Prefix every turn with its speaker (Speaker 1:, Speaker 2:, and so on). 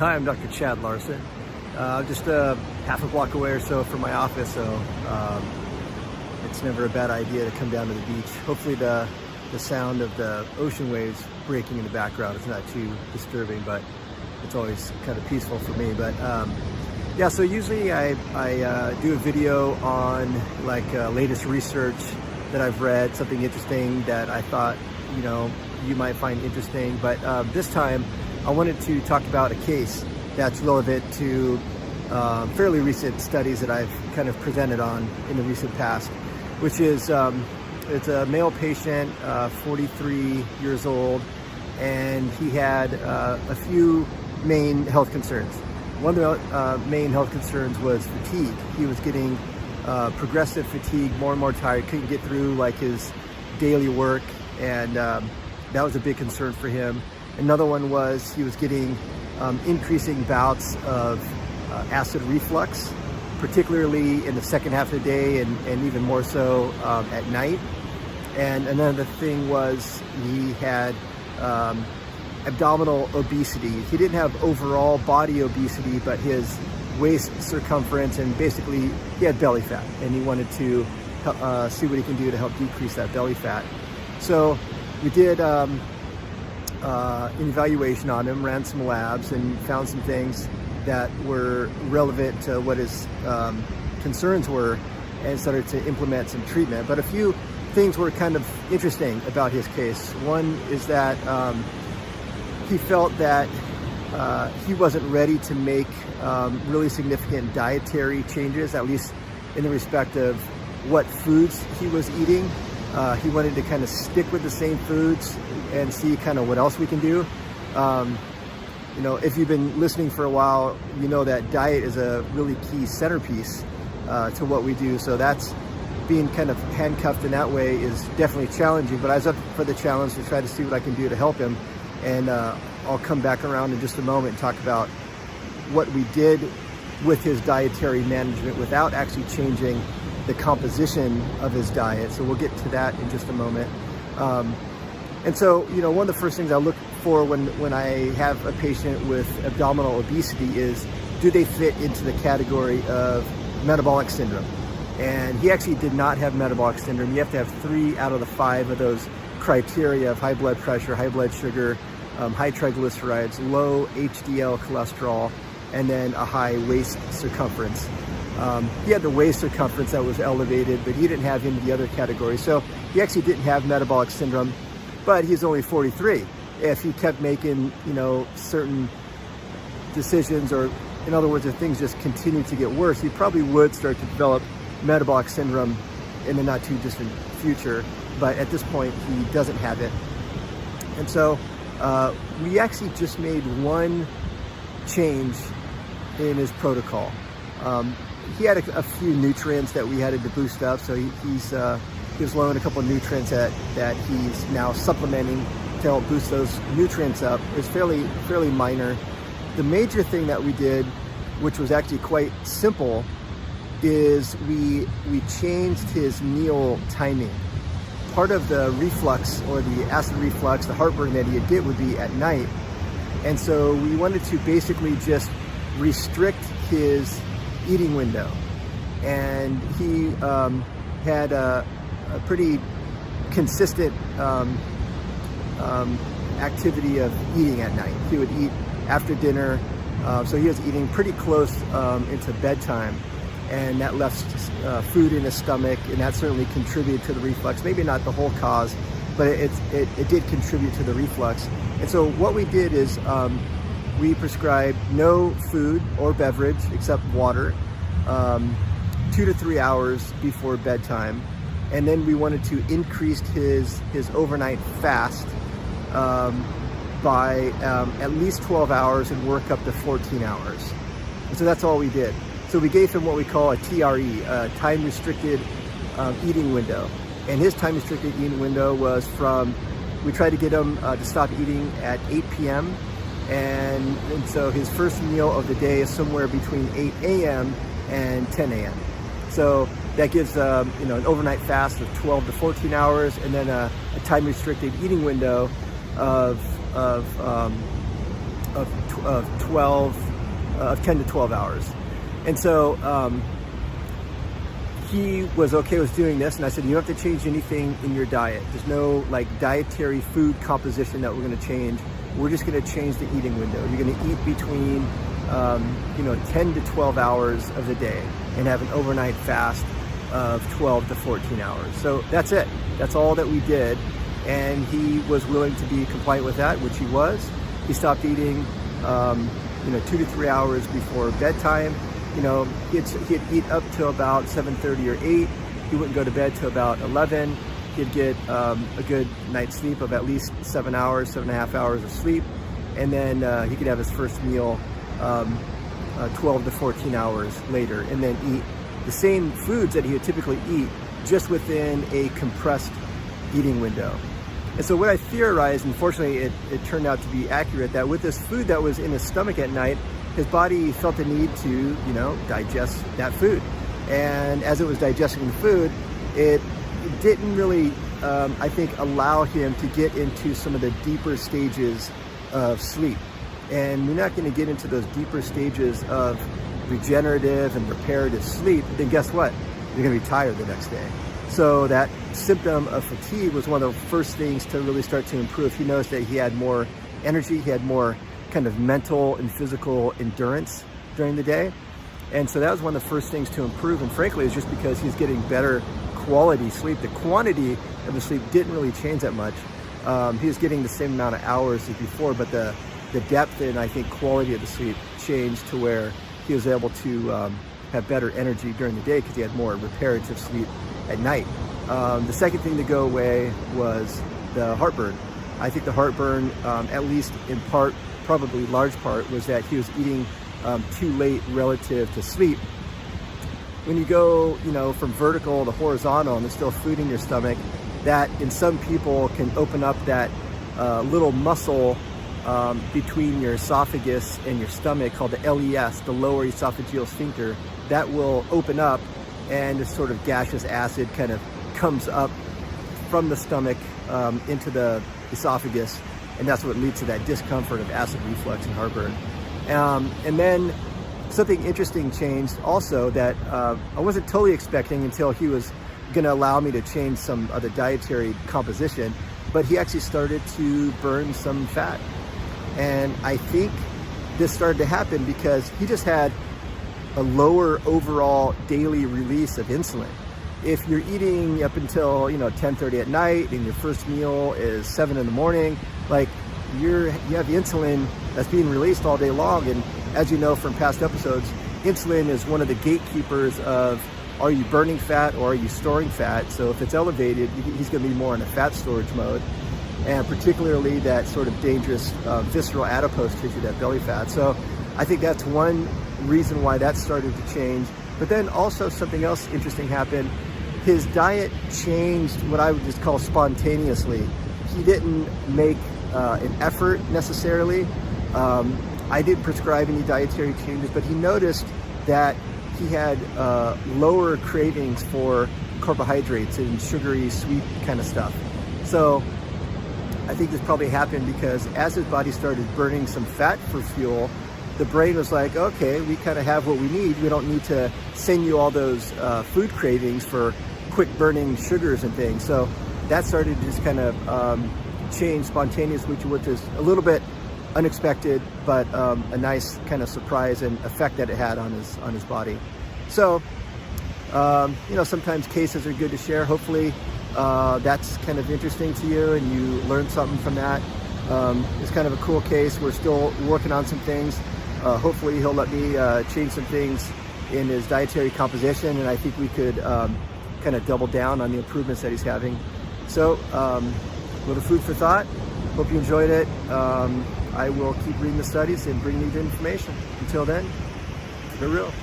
Speaker 1: Hi, I'm Dr. Chad Larson. Just half a block away or so from my office, so it's never a bad idea to come down to the beach. Hopefully the sound of the ocean waves breaking in the background is not too disturbing, but it's always kind of peaceful for me. But yeah, so usually I do a video on like latest research that I've read, something interesting that I thought, you might find interesting. But this time I wanted to talk about a case that's relevant to fairly recent studies that I've kind of presented on in the recent past, which is it's a male patient, 43 years old, and he had a few main health concerns. One of the main health concerns was fatigue. He was getting progressive fatigue, more and more tired, couldn't get through like his daily work, and that was a big concern for him. Another one was he was getting increasing bouts of acid reflux, particularly in the second half of the day and even more so at night. And another thing was he had abdominal obesity. He didn't have overall body obesity, but his waist circumference, and basically he had belly fat, and he wanted to see what he can do to help decrease that belly fat. So we did an evaluation on him, ran some labs, and found some things that were relevant to what his concerns were, and started to implement some treatment. But a few things were kind of interesting about his case. One is that he felt that he wasn't ready to make really significant dietary changes, at least in the respect of what foods he was eating. He wanted to kind of stick with the same foods and see kind of what else we can do. If you've been listening for a while, you know that diet is a really key centerpiece to what we do. So that's being kind of handcuffed in that way is definitely challenging, but I was up for the challenge to try to see what I can do to help him. And I'll come back around in just a moment and talk about what we did with his dietary management without actually changing the composition of his diet. So we'll get to that in just a moment. And so, one of the first things I look for when I have a patient with abdominal obesity is, do they fit into the category of metabolic syndrome? And he actually did not have metabolic syndrome. You have to have 3 out of the 5 of those criteria of high blood pressure, high blood sugar, high triglycerides, low HDL cholesterol, and then a high waist circumference. He had the waist circumference that was elevated, but he didn't have any of the other categories. So he actually didn't have metabolic syndrome, but he's only 43. If he kept making, certain decisions, or in other words, if things just continued to get worse, he probably would start to develop metabolic syndrome in the not too distant future. But at this point, he doesn't have it. And so we actually just made one change in his protocol. He had a few nutrients that we had to boost up, so he was low in a couple of nutrients that he's now supplementing to help boost those nutrients up. It's fairly minor. The major thing that we did, which was actually quite simple, is we changed his meal timing. Part of the reflux, or the acid reflux, the heartburn that he get would be at night. And so we wanted to basically just restrict his eating window. And he had a pretty consistent activity of eating at night. He would eat after dinner, so he was eating pretty close into bedtime, and that left food in his stomach, and that certainly contributed to the reflux. Maybe not the whole cause, but it did contribute to the reflux. And so what we did is we prescribed no food or beverage except water 2 to 3 hours before bedtime. And then we wanted to increase his overnight fast by at least 12 hours and work up to 14 hours. And so that's all we did. So we gave him what we call a TRE, a time-restricted eating window. And his time-restricted eating window was we tried to get him to stop eating at 8 p.m. And so his first meal of the day is somewhere between 8 a.m. and 10 a.m. So that gives an overnight fast of 12 to 14 hours, and then a time-restricted eating window of of 10 to 12 hours. And so he was okay with doing this, and I said, you don't have to change anything in your diet. There's no like dietary food composition that we're going to change. We're just going to change the eating window. You're going to eat between 10 to 12 hours of the day and have an overnight fast of 12 to 14 hours. So that's it. That's all that we did. And he was willing to be compliant with that, which he was. He stopped eating 2 to 3 hours before bedtime. He'd eat up till about 7:30 or 8. He wouldn't go to bed till about 11. He'd get a good night's sleep of at least 7 hours, 7.5 hours of sleep. And then he could have his first meal 12 to 14 hours later, and then eat the same foods that he would typically eat, just within a compressed eating window. And so what I theorized, unfortunately it turned out to be accurate, that with this food that was in his stomach at night, his body felt the need to, digest that food. And as it was digesting the food, it didn't really, I think, allow him to get into some of the deeper stages of sleep. And we're not going to get into those deeper stages of regenerative and reparative sleep, then guess what? You're going to be tired the next day. So that symptom of fatigue was one of the first things to really start to improve. He noticed that he had more energy, he had more kind of mental and physical endurance during the day. And so that was one of the first things to improve. And frankly, it's just because he's getting better quality sleep. The quantity of the sleep didn't really change that much. He was getting the same amount of hours as before, but the depth and I think quality of the sleep changed to where he was able to have better energy during the day because he had more reparative sleep at night. The second thing to go away was the heartburn. I think the heartburn, at least in part, probably large part, was that he was eating too late relative to sleep. When you go, from vertical to horizontal and there's still food in your stomach, that in some people can open up that little muscle between your esophagus and your stomach called the LES, the lower esophageal sphincter. That will open up, and this sort of gaseous acid kind of comes up from the stomach into the esophagus, and that's what leads to that discomfort of acid reflux and heartburn. And then something interesting changed also that I wasn't totally expecting until he was going to allow me to change some of the dietary composition, but he actually started to burn some fat. And I think this started to happen because he just had a lower overall daily release of insulin. If you're eating up until 10:30 at night and your first meal is 7 in the morning, like you have insulin that's being released all day long. And as you know from past episodes, insulin is one of the gatekeepers of, are you burning fat or are you storing fat? So if it's elevated, he's going to be more in a fat storage mode, and particularly that sort of dangerous visceral adipose tissue, that belly fat. So I think that's one reason why that started to change. But then also something else interesting happened. His diet changed what I would just call spontaneously. He didn't make an effort necessarily. I didn't prescribe any dietary changes, but he noticed that he had lower cravings for carbohydrates and sugary, sweet kind of stuff. So I think this probably happened because as his body started burning some fat for fuel, the brain was like, okay, we kind of have what we need. We don't need to send you all those food cravings for quick burning sugars and things. So that started to just kind of change spontaneously, which is a little bit unexpected, but a nice kind of surprise and effect that it had on his body. So, sometimes cases are good to share. Hopefully that's kind of interesting to you and you learned something from that. It's kind of a cool case. We're still working on some things. Hopefully he'll let me change some things in his dietary composition, and I think we could kind of double down on the improvements that he's having. So a little food for thought. Hope you enjoyed it. I will keep reading the studies and bring you the information. Until then, keep it real.